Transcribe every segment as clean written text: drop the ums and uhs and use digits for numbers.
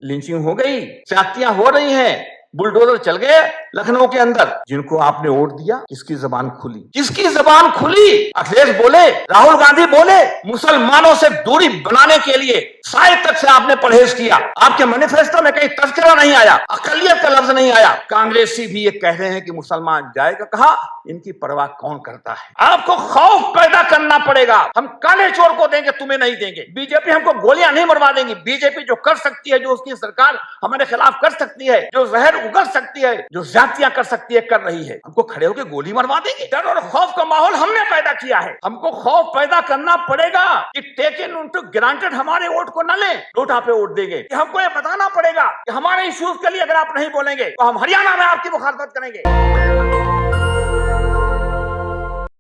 Lynching हो गई, ज्यादतियां हो रही हैं, बुलडोजर चल गए लखनऊ के अंदर। जिनको आपने वोट दिया, किसकी जबान खुली? किसकी जबान खुली? अखिलेश बोले, राहुल गांधी बोले, मुसलमानों से दूरी बनाने के लिए शायद तक से आपने परहेज किया। आपके मैनिफेस्टो में कहीं तस्करा नहीं आया, अकलियत का लफ्ज नहीं आया। कांग्रेसी भी ये कह रहे हैं कि मुसलमान जाएगा कहां, इनकी परवाह कौन करता है? आपको खौफ पैदा करना पड़ेगा। हम काले चोर को देंगे, तुम्हें नहीं देंगे। बीजेपी हमको गोलियां नहीं मरवा देंगी। बीजेपी जो कर सकती है, जो उसकी सरकार हमारे खिलाफ कर सकती है, जो जहर उगल सकती है, जो ज्यादतियां कर सकती है, कर रही है। हमको खड़े होकर गोली मरवा देंगे? डर और खौफ का माहौल हमने पैदा किया है। हमको खौफ पैदा करना पड़ेगा कि टेकन इनटू ग्रांटेड हमारे वोट को न लें, नोटा पे वोट देंगे। कि हमको ये बताना पड़ेगा कि हमारे इश्यूज के लिए अगर आप नहीं बोलेंगे तो हम हरियाणा में आपकी मुखालफत करेंगे।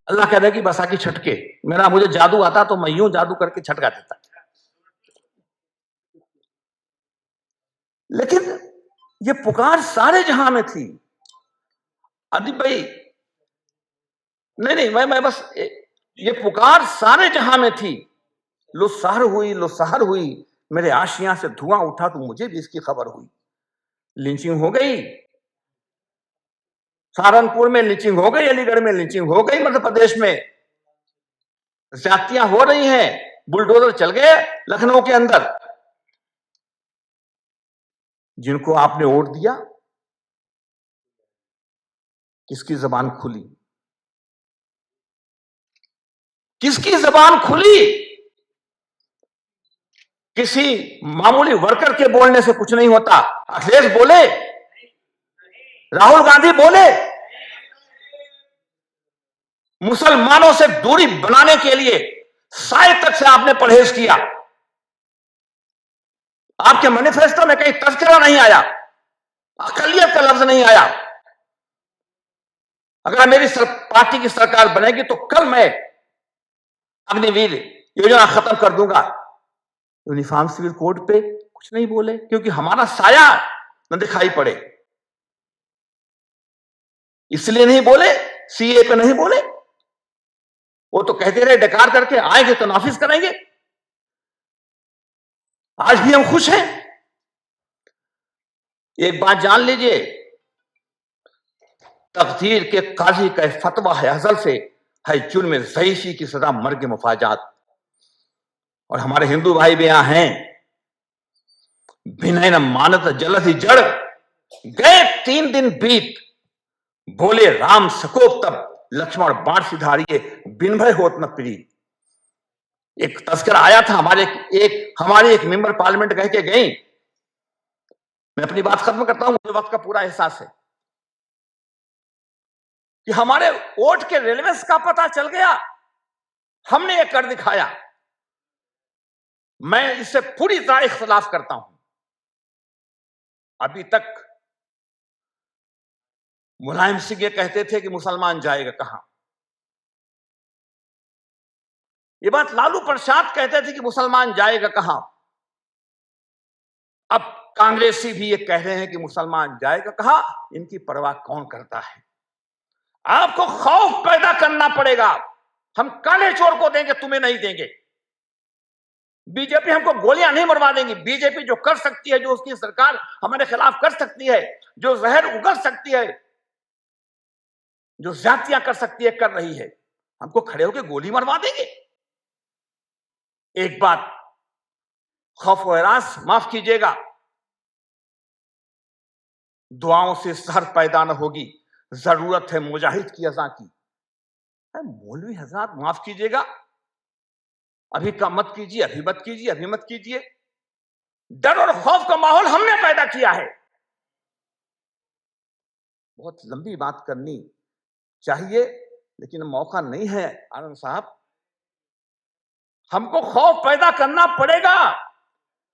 अल्लाह कह रहा कि बैसाखी छटके, मुझे जादू आता तो मैं यूं जादू करके छटका देता। लेकिन ये पुकार सारे जहां में थी। अदीप भाई, नहीं, मैं बस ये पुकार सारे जहां में थी। लो सहर हुई, मेरे आशियां से धुआं उठा तो मुझे भी इसकी खबर हुई। लिंचिंग हो गई, सहारनपुर में लिंचिंग हो गई, अलीगढ़ में लिंचिंग हो गई, मध्य प्रदेश में ज्यादतियां हो रही हैं, बुलडोजर चल गए लखनऊ के अंदर। जिनको आपने वोट दिया, किसकी जबान खुली? किसकी जबान खुली? किसी मामूली वर्कर के बोलने से कुछ नहीं होता। अखिलेश बोले, राहुल गांधी बोले, मुसलमानों से दूरी बनाने के लिए शायद तक से आपने परहेज किया। आपके मैनिफेस्टो में कहीं तस्करा नहीं आया, अकलियत का लफ्ज नहीं आया। अगर मेरी पार्टी की सरकार बनेगी तो कल मैं अग्निवीर योजना खत्म कर दूंगा। यूनिफॉर्म सिविल कोड पे कुछ नहीं बोले, क्योंकि हमारा साया न दिखाई पड़े, इसलिए नहीं बोले। सीए पे नहीं बोले, वो तो कहते रहे डकार करके आएंगे तो नाफिज करेंगे। आज भी हम खुश हैं। एक बात जान लीजिए, तकदीर के काजी का फतवा है अजल से, है जुर्म ज़ईफ़ी की सजा मर्ग मुफाजात। और हमारे हिंदू भाई भी यहां हैं, बिना न मानत जलत ही जड़, गए 3 दिन बीत, बोले राम सकोप तब, लक्ष्मण बाण सिधारिये, बिन भय होत न प्रीत। एक तस्करा आया था, हमारे एक मेंबर पार्लियामेंट कह के गई। मैं अपनी बात खत्म करता हूं, मुझे वक्त का पूरा एहसास है कि हमारे वोट के रेलेवेंस का पता चल गया, हमने ये कर दिखाया। मैं इससे पूरी तरह इख्तिलाफ करता हूं। अभी तक मुलायम सिंह ये कहते थे कि मुसलमान जाएगा कहां। ये बात लालू प्रसाद कहते थे कि मुसलमान जाएगा कहां। अब कांग्रेसी भी ये कह रहे हैं कि मुसलमान जाएगा कहां, इनकी परवाह कौन करता है? आपको खौफ पैदा करना पड़ेगा। हम काले चोर को देंगे, तुम्हें नहीं देंगे। बीजेपी हमको गोलियां नहीं मरवा देंगी। बीजेपी जो कर सकती है, जो उसकी सरकार हमारे खिलाफ कर सकती है, जो जहर उगल सकती है, जो ज्यादतियां कर सकती है, कर रही है। हमको खड़े होकर गोली मरवा देंगे? एक बात खौफ व हरास माफ कीजिएगा, दुआओं से सहर पैदा न होगी, जरूरत है मुजाहिद की अज़ा की। मौलवी हजरात माफ कीजिएगा, अभी कम मत कीजिए, अभी मत कीजिए, अभी मत कीजिए। डर और खौफ का माहौल हमने पैदा किया है। बहुत लंबी बात करनी चाहिए, लेकिन मौका नहीं है। आनंद साहब, हमको खौफ पैदा करना पड़ेगा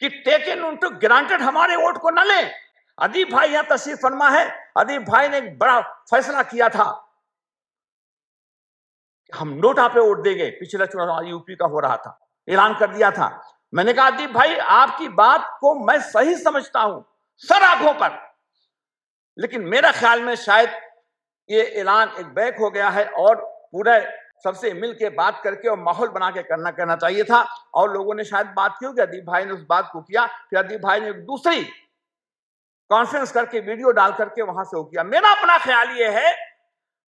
कि टेकन इनटू ग्रांटेड हमारे वोट को न लें। अदीप भाई यहां तशरीफ फरमा है। अदीप भाई ने एक बड़ा फैसला किया था, हम नोटा पे वोट देंगे। पिछला चुनाव यूपी का हो रहा था, ऐलान कर दिया था। मैंने कहा अदीप भाई, आपकी बात को मैं सही समझता हूं सर आंखों पर, लेकिन मेरा ख्याल में शायद ये ऐलान एक बैक हो गया है और पूरे सबसे मिल के बात करके और माहौल बना के करना चाहिए था। और लोगों ने शायद बात की होगी, अदीप भाई ने उस बात को किया, फिर अदीप भाई ने एक दूसरी कॉन्फ्रेंस करके वीडियो डाल करके वहां से वो किया। मेरा अपना ख्याल ये है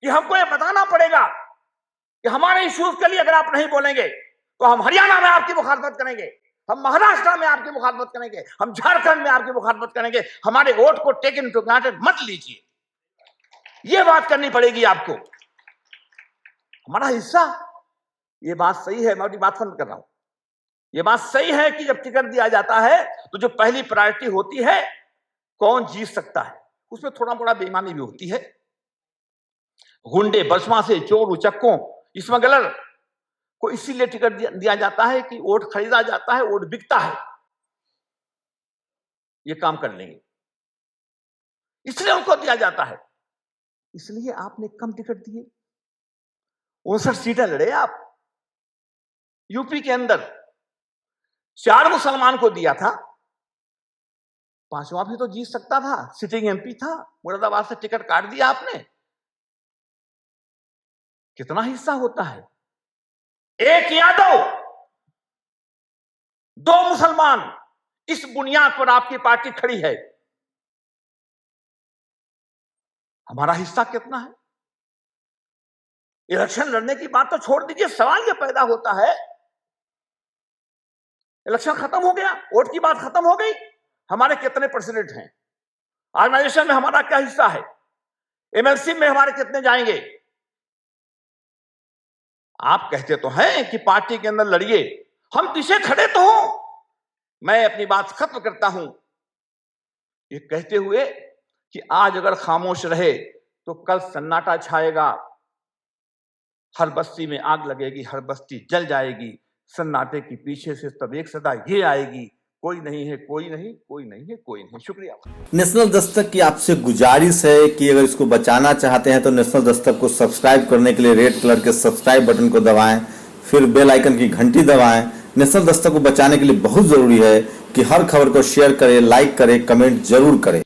कि हमको ये बताना पड़ेगा कि हमारे इश्यूज के लिए अगर आप नहीं बोलेंगे तो हम हरियाणा में आपकी मुखालफत करेंगे, हम महाराष्ट्र में आपकी मुखालफत करेंगे, हम झारखंड में आपकी मुखालफत करेंगे। हमारे वोट को टेक इन टू ग्रांटेड मत लीजिए, ये बात करनी पड़ेगी आपको। हमारा हिस्सा, ये बात सही है, मैं अपनी बात खत्म कर रहा हूं। ये बात सही है कि जब टिकट दिया जाता है तो जो पहली प्रायोरिटी होती है कौन जीत सकता है, उसमें थोड़ा बड़ा बेईमानी भी होती है। गुंडे, बदमाशे, चोर, उचक्कों, स्मगलर को इसीलिए टिकट दिया जाता है कि वोट खरीदा जाता है, वोट बिकता है, ये काम कर लेंगे, इसलिए उनको दिया जाता है। इसलिए आपने कम टिकट दिए, 59 सीटें लड़े आप। यूपी के अंदर 4 मुसलमान को दिया था, 5वां भी तो जीत सकता था, सिटिंग एमपी था, मुरादाबाद से टिकट काट दिया आपने। कितना हिस्सा होता है? 1 यादव, 2 मुसलमान, इस बुनियाद पर आपकी पार्टी खड़ी है। हमारा हिस्सा कितना है? इलेक्शन लड़ने की बात तो छोड़ दीजिए, सवाल यह पैदा होता है, इलेक्शन खत्म हो गया, वोट की बात खत्म हो गई, हमारे कितने परसेंट हैं, ऑर्गेनाइजेशन में हमारा क्या हिस्सा है, एमएलसी में हमारे कितने जाएंगे। आप कहते तो हैं कि पार्टी के अंदर लड़िए, हम पीछे खड़े तो हो। मैं अपनी बात खत्म करता हूं ये कहते हुए कि आज अगर खामोश रहे तो कल सन्नाटा छाएगा, हर बस्ती में आग लगेगी, हर बस्ती जल जाएगी। सन्नाटे के पीछे से तब एक सदा ये आएगी, कोई नहीं है, कोई नहीं, कोई नहीं है, कोई नहीं। शुक्रिया। नेशनल दस्तक की आपसे गुजारिश है कि अगर इसको बचाना चाहते हैं तो नेशनल दस्तक को सब्सक्राइब करने के लिए रेड कलर के सब्सक्राइब बटन को दबाएं, फिर बेल आइकन की घंटी दबाएं। नेशनल दस्तक को बचाने के लिए बहुत जरूरी है कि हर खबर को शेयर करें, लाइक करें, कमेंट जरूर करें।